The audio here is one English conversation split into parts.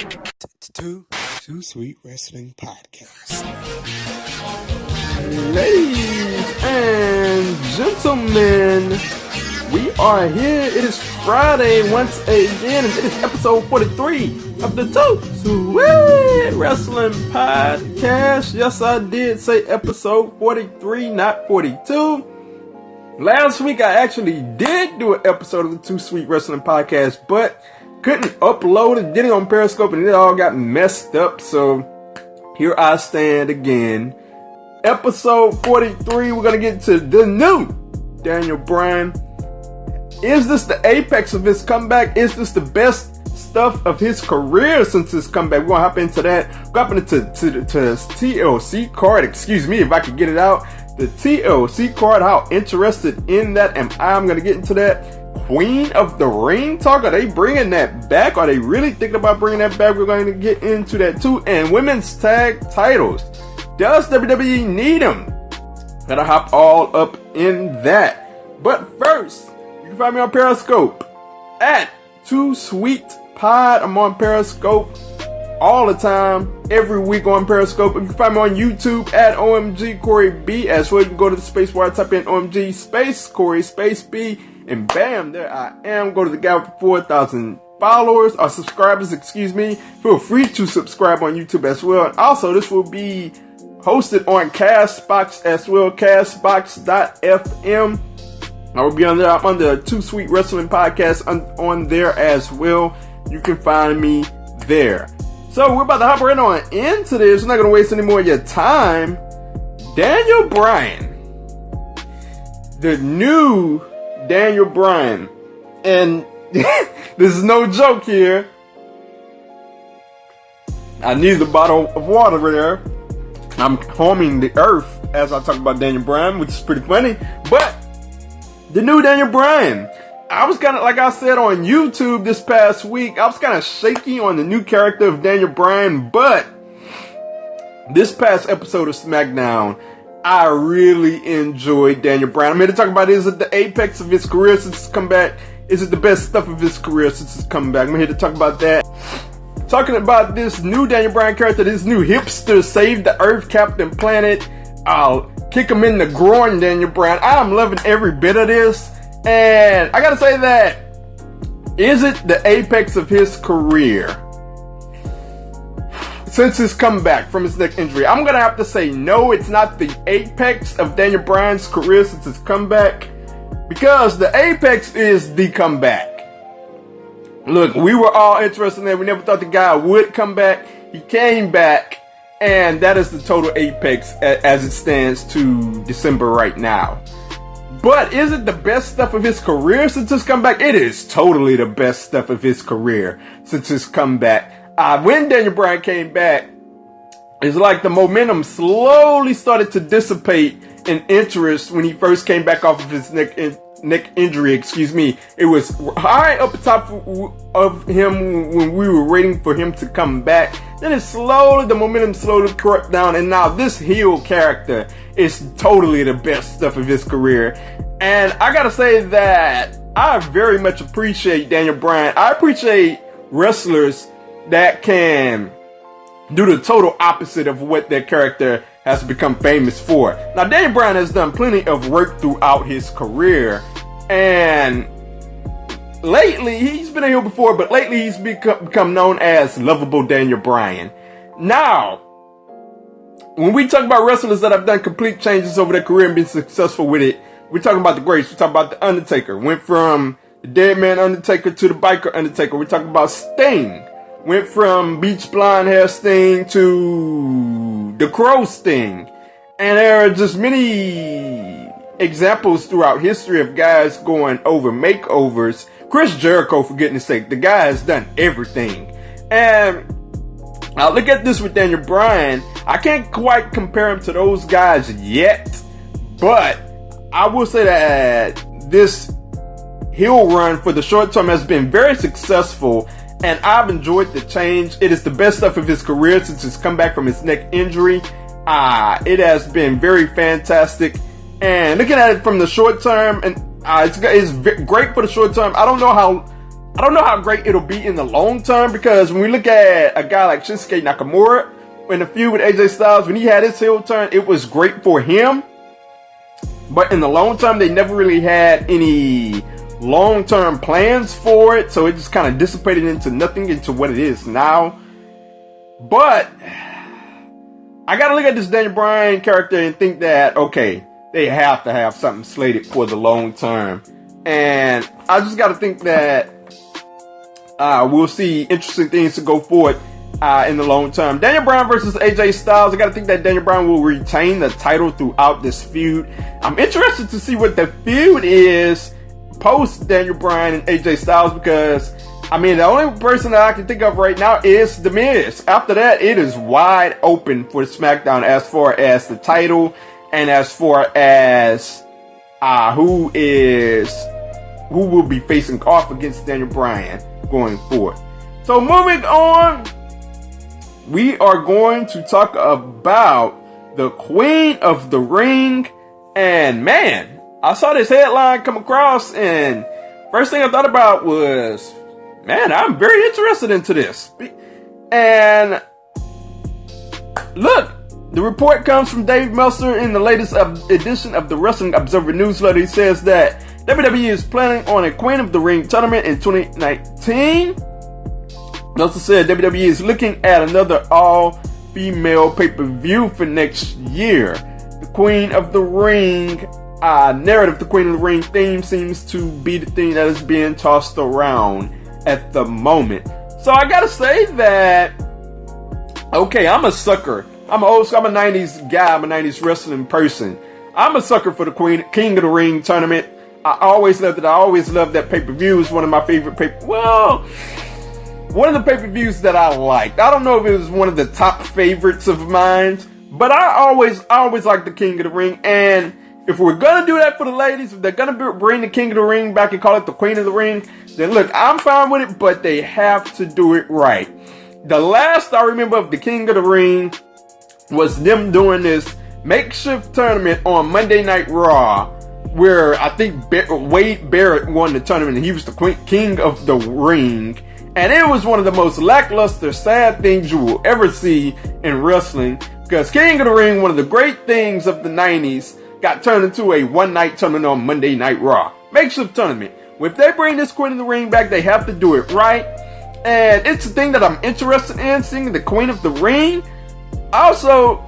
Too Sweet Wrestling Podcast. Ladies and gentlemen, we are here. It is Friday once again, and it is episode 43 of the Too Sweet Wrestling Podcast. Yes, I did say episode 43, not 42. Last week, I actually did do an episode of the Too Sweet Wrestling Podcast, but couldn't upload it, did it on Periscope, and it all got messed up, so here I stand again. Episode 43, we're going to get to the new Daniel Bryan. Is this the apex of his comeback? Is this the best stuff of his career since his comeback? We're going to hop into that. We're going to hop into the TLC card, excuse me if I could get it out. The TLC card, how interested in that am I? I'm going to get into that. Queen of the Ring talk, are they bringing that back? Are they really thinking about bringing that back? We're going to get into that too. And women's tag titles, does WWE need them? Gotta hop all up in that. But first, you can find me on Periscope at Too Sweet Pod. I'm on Periscope all the time, every week on Periscope. You can find me on YouTube at OMG Corey B as well. You can go to the space bar, type in OMG space Corey space B, and bam, there I am. Go to the guy with 4,000 followers or subscribers, excuse me. Feel free to subscribe on YouTube as well. And also, this will be hosted on Castbox as well, castbox.fm. I will be on there. I'm under Too Sweet Wrestling Podcast on there as well. You can find me there. So we're about to hop right on into this. We're not going to waste any more of your time. Daniel Bryan. The new Daniel Bryan. And this is no joke here. I need a bottle of water there. I'm homing the earth as I talk about Daniel Bryan, which is pretty funny. But the new Daniel Bryan. I was kind of, like I said on YouTube this past week, I was kind of shaky on the new character of Daniel Bryan, but this past episode of SmackDown, I really enjoyed Daniel Bryan. I'm here to talk about, is it the apex of his career since his comeback? Is it the best stuff of his career since his comeback? I'm here to talk about that. Talking about this new Daniel Bryan character, this new hipster, save the earth, Captain Planet. I'll kick him in the groin, Daniel Bryan. I'm loving every bit of this. And I gotta say that, is it the apex of his career since his comeback from his neck injury? I'm gonna have to say no, it's not the apex of Daniel Bryan's career since his comeback, because the apex is the comeback. Look, we were all interested in that. We never thought the guy would come back. He came back, and that is the total apex as it stands to December right now. But is it the best stuff of his career since his comeback? It is totally the best stuff of his career since his comeback. When Daniel Bryan came back, it's like the momentum slowly started to dissipate in interest when he first came back off of his neck injury, excuse me. It was high up top of him when we were waiting for him to come back. Then the momentum slowly crept down, and now this heel character is totally the best stuff of his career. And I gotta say that I very much appreciate Daniel Bryan. I appreciate wrestlers that can do the total opposite of what their character has become famous for. Now, Daniel Bryan has done plenty of work throughout his career, and lately, he's been a heel before, but lately he's become known as Lovable Daniel Bryan. Now, when we talk about wrestlers that have done complete changes over their career and been successful with it, we're talking about the greats. We're talking about The Undertaker. Went from the Dead Man Undertaker to the Biker Undertaker. We're talking about Sting. Went from Beach Blonde Hair Sting to the Crow Sting. And there are just many examples throughout history of guys going over makeovers. Chris Jericho, for goodness sake, the guy has done everything. And I look at this with Daniel Bryan. I can't quite compare him to those guys yet, but I will say that this heel run for the short term has been very successful, and I've enjoyed the change. It is the best stuff of his career since his comeback from his neck injury. It has been very fantastic, and looking at it from the short term, and it's great for the short term. I don't know how I don't know how great it'll be in the long term, because when we look at a guy like Shinsuke Nakamura in the feud with AJ Styles, when he had his heel turn, it was great for him. But in the long term, they never really had any long-term plans for it, so it just kind of dissipated into nothing, into what it is now. But I gotta look at this Daniel Bryan character and think that, okay, they have to have something slated for the long term. And I just gotta think that we'll see interesting things to go forward in the long term. Daniel Bryan versus AJ Styles. I gotta think that Daniel Bryan will retain the title throughout this feud. I'm interested to see what the feud is post Daniel Bryan and AJ Styles, because I mean, the only person that I can think of right now is The Miz. After that, it is wide open for SmackDown as far as the title and as far as who will be facing off against Daniel Bryan going forward. So moving on, we are going to talk about the Queen of the Ring. And man, I saw this headline come across, and first thing I thought about was, man, I'm very interested into this. And look, the report comes from Dave Meltzer in the latest edition of the Wrestling Observer newsletter. He says that WWE is planning on a Queen of the Ring tournament in 2019. Meltzer said WWE is looking at another all-female pay-per-view for next year. The Queen of the Ring narrative, the Queen of the Ring theme seems to be the thing that is being tossed around at the moment. So I gotta say that, okay, I'm a sucker. I'm a 90s guy. I'm a 90s wrestling person. I'm a sucker for the King of the Ring tournament. I always loved it. I always loved that pay-per-view. It's one of my favorite one of the pay-per-views that I liked. I don't know if it was one of the top favorites of mine, but I always liked the King of the Ring. And if we're gonna do that for the ladies, if they're gonna bring the King of the Ring back and call it the Queen of the Ring, then look, I'm fine with it, but they have to do it right. The last I remember of the King of the Ring was them doing this makeshift tournament on Monday Night Raw, where I think Wade Barrett won the tournament, and he was the King of the Ring. And it was one of the most lackluster, sad things you will ever see in wrestling, because King of the Ring, one of the great things of the 90s, got turned into a one-night tournament on Monday Night Raw. Makeshift tournament. If they bring this Queen of the Ring back, they have to do it right. And it's a thing that I'm interested in, seeing the Queen of the Ring. Also,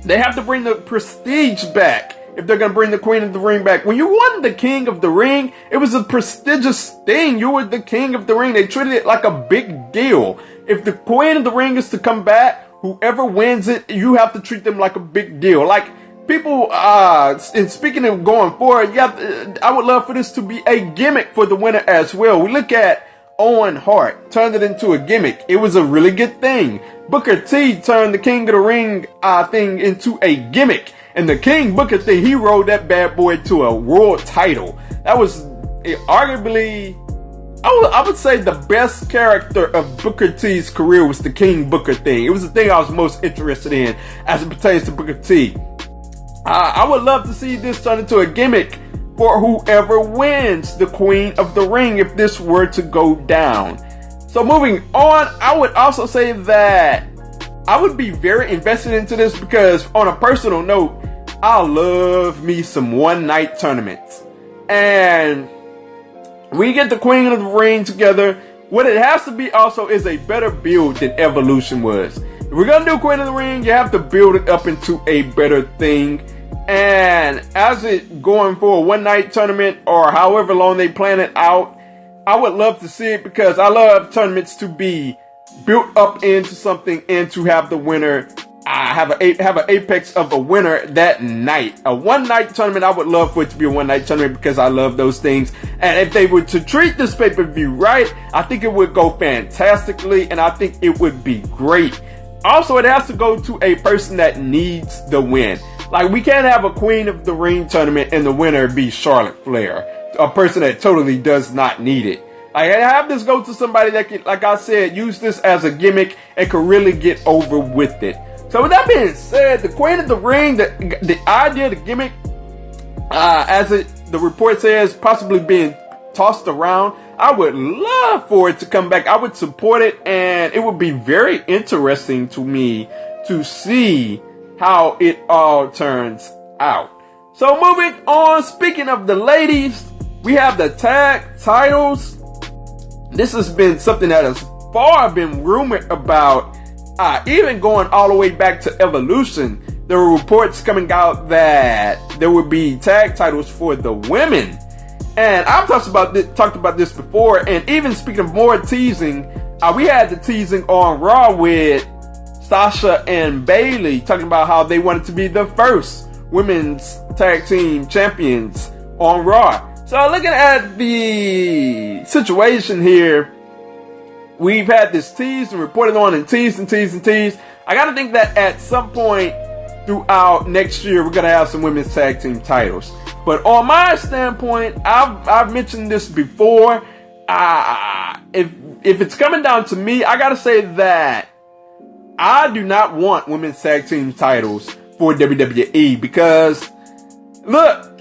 they have to bring the prestige back if they're going to bring the Queen of the Ring back. When you won the King of the Ring, it was a prestigious thing. You were the King of the Ring. They treated it like a big deal. If the Queen of the Ring is to come back, whoever wins it, you have to treat them like a big deal. Like, people, and speaking of going forward, I would love for this to be a gimmick for the winner as well. We look at Owen Hart, turned it into a gimmick. It was a really good thing. Booker T turned the King of the Ring thing into a gimmick. And the King Booker thing, he rode that bad boy to a world title. That was arguably, I would say the best character of Booker T's career was the King Booker thing. It was the thing I was most interested in as it pertains to Booker T. I would love to see this turn into a gimmick for whoever wins the Queen of the Ring if this were to go down. So moving on, I would also say that I would be very invested into this, because on a personal note, I love me some one-night tournaments. And we get the Queen of the Ring together. What it has to be also is a better build than Evolution was. If we're going to do Queen of the Ring, you have to build it up into a better thing. And as it going for a one-night tournament, or however long they plan it out, I would love to see it, because I love tournaments to be built up into something and to have the winner have an apex of a winner that night. A one-night tournament, I would love for it to be a one-night tournament, because I love those things. And if they were to treat this pay-per-view right, I think it would go fantastically, and I think it would be great. Also, it has to go to a person that needs the win. Like, we can't have a Queen of the Ring tournament and the winner be Charlotte Flair, a person that totally does not need it. I have this go to somebody that can, like I said, use this as a gimmick and can really get over with it. So with that being said, the Queen of the Ring, the idea, the gimmick, the report says, possibly being tossed around, I would love for it to come back. I would support it, and it would be very interesting to me to see how it all turns out. So moving on, speaking of the ladies, we have the tag titles. This has been something that has far been rumored about, even going all the way back to Evolution. There were reports coming out that there would be tag titles for the women. And I've talked about this before, and even speaking of more teasing, we had the teasing on Raw with Sasha and Bayley talking about how they wanted to be the first women's tag team champions on Raw. So looking at the situation here, we've had this teased and reported on and teased and teased and teased. I gotta think that at some point throughout next year, we're gonna have some women's tag team titles. But on my standpoint, I've mentioned this before. If it's coming down to me, I gotta say that I do not want women's tag team titles for WWE because, look,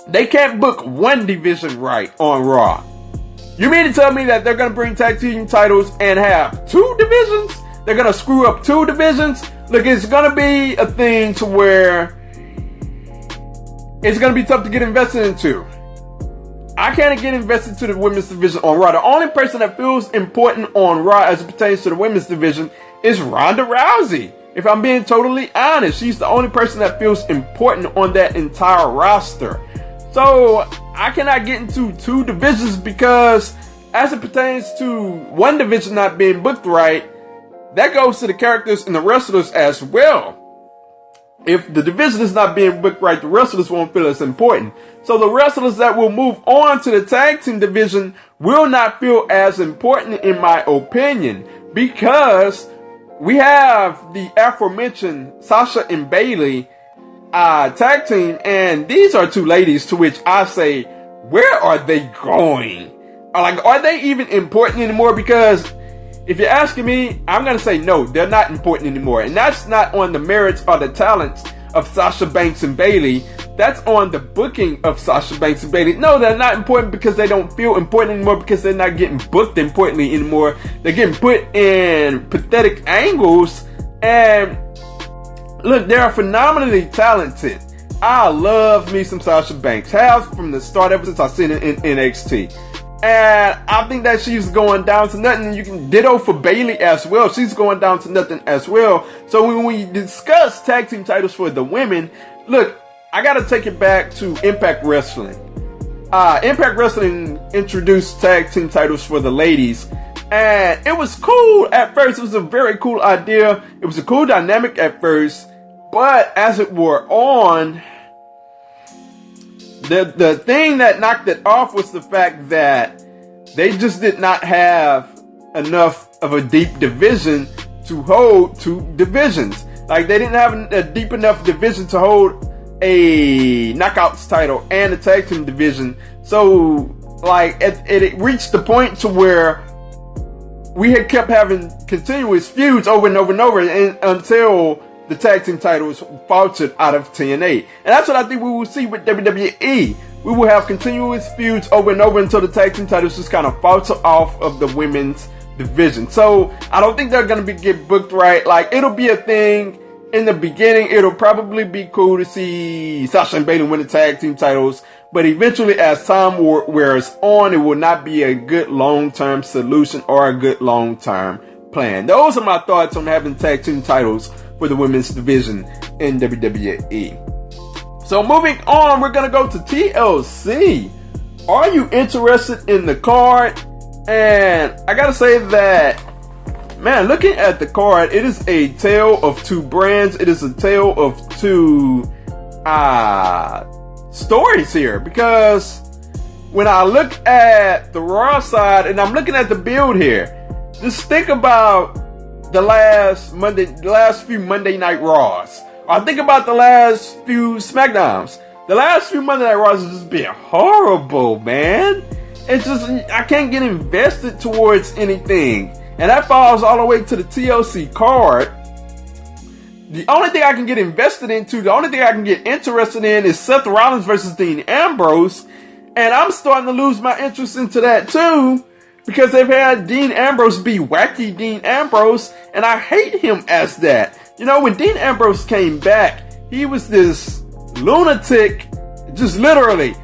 they can't book one division right on Raw. You mean to tell me that they're going to bring tag team titles and have two divisions? They're going to screw up two divisions? Look, it's going to be a thing to where it's going to be tough to get invested into. I can't get invested to the women's division on Raw. The only person that feels important on Raw as it pertains to the women's division is Ronda Rousey. If I'm being totally honest, she's the only person that feels important on that entire roster. So I cannot get into two divisions because as it pertains to one division not being booked right, that goes to the characters and the wrestlers as well. If the division is not being booked right, the wrestlers won't feel as important. So the wrestlers that will move on to the tag team division will not feel as important in my opinion, because we have the aforementioned Sasha and Bayley tag team, and these are two ladies to which I say, where are they going? Are they even important anymore? Because if you're asking me, I'm going to say no, they're not important anymore. And that's not on the merits or the talents of Sasha Banks and Bayley. That's on the booking of Sasha Banks and Bayley. No, they're not important because they don't feel important anymore, because they're not getting booked importantly anymore. They're getting put in pathetic angles. And look, they are phenomenally talented. I love me some Sasha Banks. Have from the start, ever since I seen it in NXT. And I think that she's going down to nothing. You can ditto for Bayley as well. She's going down to nothing as well. So when we discuss tag team titles for the women, look, I got to take it back to Impact Wrestling. Impact Wrestling introduced tag team titles for the ladies. And it was cool at first. It was a very cool idea. It was a cool dynamic at first. But as it wore on, the thing that knocked it off was the fact that they just did not have enough of a deep division to hold two divisions. Like, they didn't have a deep enough division to hold a knockouts title and a tag team division. So, like, it reached the point to where we had kept having continuous feuds over and over and over until the tag team titles faltered out of TNA. And that's what I think we will see with WWE. We will have continuous feuds over and over until the tag team titles just kind of falter off of the women's division. So I don't think they're going to get booked right. Like, it'll be a thing in the beginning. It'll probably be cool to see Sasha and Bayley win the tag team titles. But eventually, as time wears on, it will not be a good long-term solution or a good long-term plan. Those are my thoughts on having tag team titles for the women's division in WWE. So moving on, we're going to go to TLC. Are you interested in the card? And I got to say that, man, looking at the card, it is a tale of two brands. It is a tale of two stories here. Because when I look at the Raw side and I'm looking at the build here, just think about the last few Monday Night Raws. I think about the last few SmackDowns. The last few Monday Night Raws has just been horrible, man. It's just, I can't get invested towards anything. And that falls all the way to the TLC card. The only thing I can get invested into, the only thing I can get interested in is Seth Rollins versus Dean Ambrose. And I'm starting to lose my interest into that too, because they've had Dean Ambrose be wacky Dean Ambrose, and I hate him as that. You know, when Dean Ambrose came back, he was this lunatic, just literally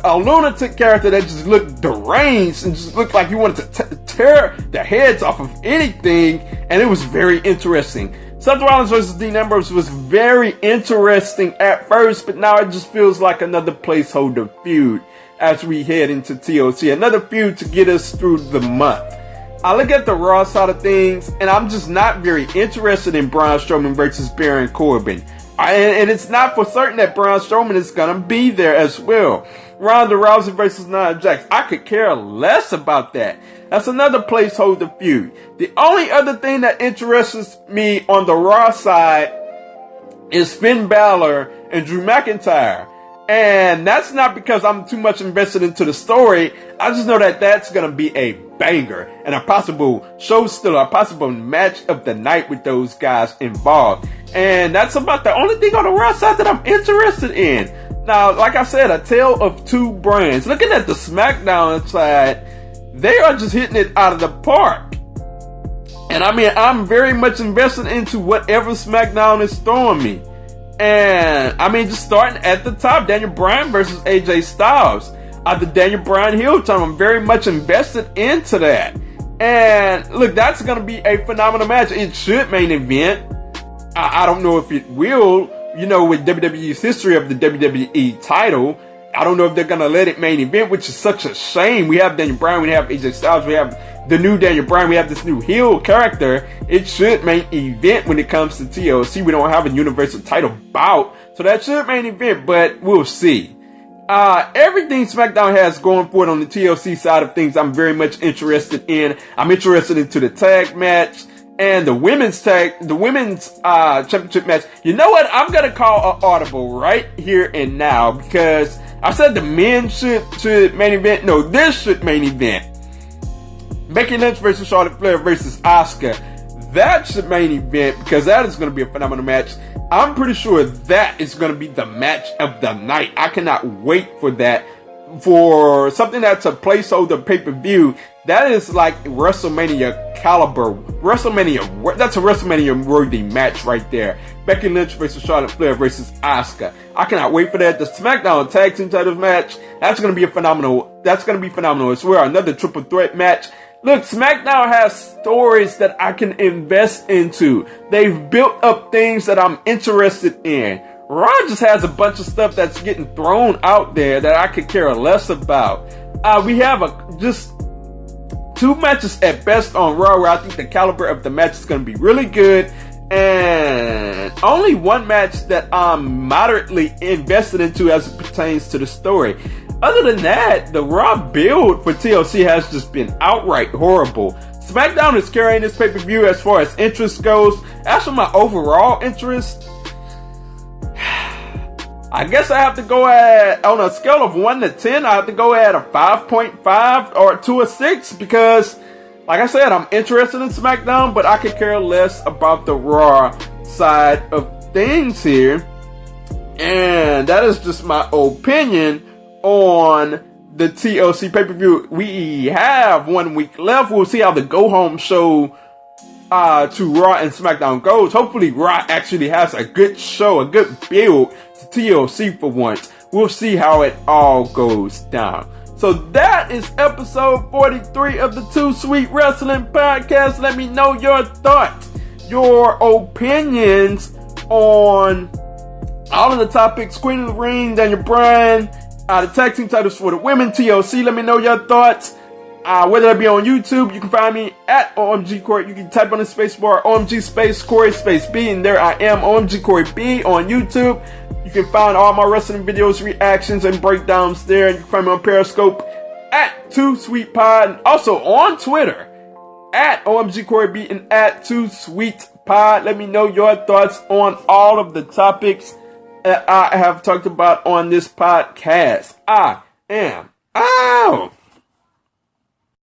a lunatic character that just looked deranged and just looked like he wanted to tear the heads off of anything, and it was very interesting. Seth Rollins versus Dean Ambrose was very interesting at first, but now it just feels like another placeholder feud as we head into TLC. Another feud to get us through the month. I look at the Raw side of things, and I'm just not very interested in Braun Strowman versus Baron Corbin. And it's not for certain that Braun Strowman is going to be there as well. Ronda Rousey versus Nia Jax. I could care less about that. That's another placeholder feud. The only other thing that interests me on the Raw side is Finn Balor and Drew McIntyre. And that's not because I'm too much invested into the story. I just know that that's going to be a banger and a possible show stealer, a possible match of the night with those guys involved. And that's about the only thing on the Raw side that I'm interested in. Now, like I said, a tale of two brands. Looking at the SmackDown side, they are just hitting it out of the park. And I mean, I'm very much invested into whatever SmackDown is throwing me. And I mean, just starting at the top, Daniel Bryan versus AJ Styles. The Daniel Bryan heel turn, I'm very much invested into that. And look, that's going to be a phenomenal match. It should main event. I don't know if it will. You know, with WWE's history of the WWE title, I don't know if they're going to let it main event, which is such a shame. We have Daniel Bryan, we have AJ Styles, we have the new Daniel Bryan, we have this new heel character. It should main event when it comes to TLC. We don't have a universal title bout, so that should main event, but we'll see. Everything SmackDown has going for it on the TLC side of things, I'm very much interested in. I'm interested into the tag match and the women's championship match. You know what? I'm gonna call an audible right here and now, because I said the men should main event. No, this should main event. Becky Lynch versus Charlotte Flair versus Asuka. That should main event, because that is going to be a phenomenal match. I'm pretty sure that is going to be the match of the night. I cannot wait for that. For something that's a placeholder pay-per-view, that is like WrestleMania caliber. That's a WrestleMania worthy match right there. Becky Lynch versus Charlotte Flair versus Asuka. I cannot wait for that. The SmackDown Tag Team Titles match, that's going to be phenomenal as well. Another triple threat match. Look, SmackDown has stories that I can invest into. They've built up things that I'm interested in. Raw just has a bunch of stuff that's getting thrown out there that I could care less about. We have just two matches at best on Raw where I think the caliber of the match is going to be really good. And only one match that I'm moderately invested into as it pertains to the story. Other than that, the Raw build for TLC has just been outright horrible. SmackDown is carrying this pay-per-view as far as interest goes. As for my overall interest, I guess I have to go on a scale of 1 to 10, I have to go at a 5.5 or to a 6, because, like I said, I'm interested in SmackDown, but I could care less about the Raw side of things here. And that is just my opinion on the TLC pay-per-view. We have 1 week left. We'll see how the go-home show to Raw and SmackDown goes. Hopefully Raw actually has a good show, a good build to TLC for once. We'll see how it all goes down. So that is episode 43 of the Too Sweet Wrestling Podcast. Let me know your thoughts, your opinions on all of the topics. Queen of the Ring, Daniel Bryan, the tag team titles for the women, TLC. Let me know your thoughts. Whether that be on YouTube, you can find me at OMG Corey. You can type on the space bar, OMG space Corey space B, and there I am, OMG Corey B on YouTube. You can find all my wrestling videos, reactions, and breakdowns there. And you can find me on Periscope at 2SweetPod, and also on Twitter at OMG Corey B and at 2SweetPod. Let me know your thoughts on all of the topics that I have talked about on this podcast. I am out.